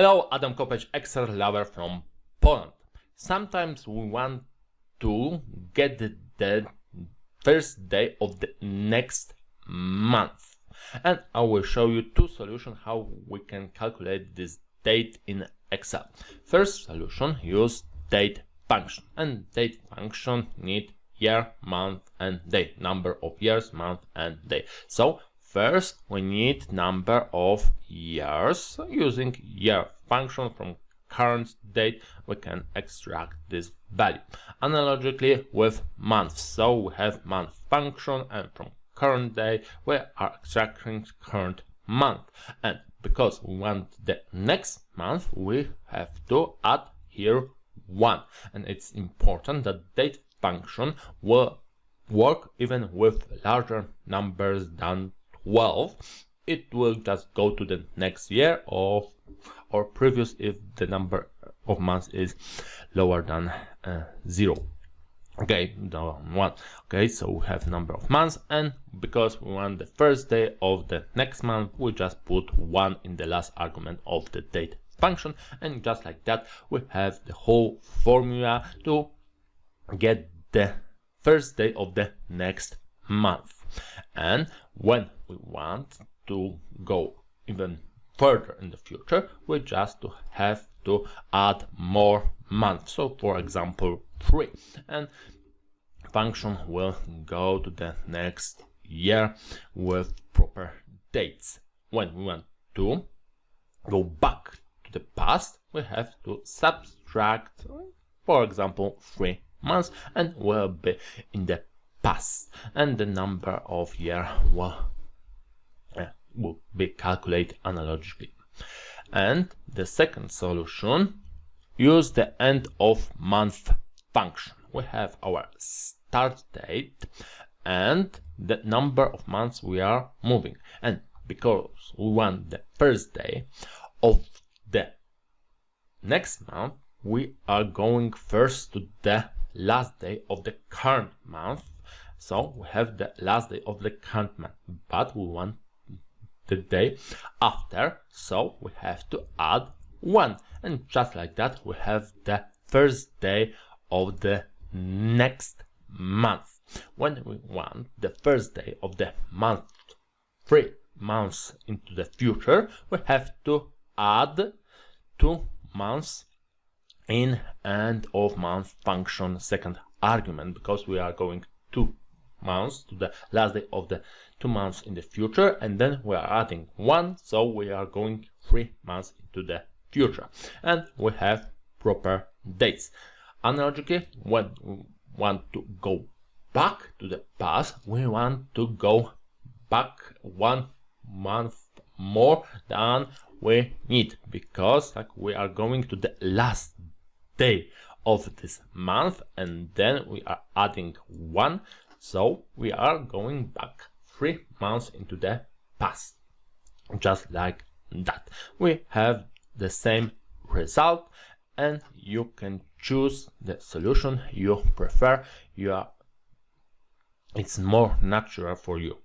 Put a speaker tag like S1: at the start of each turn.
S1: Hello, Adam Kopeć, Excel lover from Poland. Sometimes we want to get the first day of the next month, and I will show you two solutions how we can calculate this date in Excel. First solution, use date function, and date function need year, month and day, number of years, month and day. So first we need number of years. Using year function from current date we can extract this value. Analogically with months, so we have month function, and from current day we are extracting current month, and because we want the next month we have to add here 1, and it's important that date function will work even with larger numbers than 12. It will just go to the next year or previous if the number of months is lower than 0. Okay, no, 1. Okay, so we have number of months, and because we want the first day of the next month we just put 1 in the last argument of the date function, and just like that we have the whole formula to get the first day of the next month. And when we want to go even further in the future, we just have to add more months. So for example 3, and function will go to the next year with proper dates. When we want to go back to the past, we have to subtract, for example, 3 months, and will be in the past, and the number of year will be calculated analogically. And the second solution, use the end of month function. We have our start date and the number of months we are moving, and because we want the first day of the next month, we are going first to the last day of the current month. So we have the last day of the current month, but we want the day after, so we have to add 1, and just like that we have the first day of the next month. When we want the first day of the month 3 months into the future, we have to add 2 months in end of month function second argument, because we are going 2 months to the last day of the 2 months in the future, and then we are adding 1, so we are going 3 months into the future, and we have proper dates. Analogically, when we want to go back to the past, we want to go back 1 month more than we need, because we are going to the last day of this month, and then we are adding 1, so we are going back 3 months into the past. Just like that we have the same result, and you can choose the solution you prefer. It's more natural for you.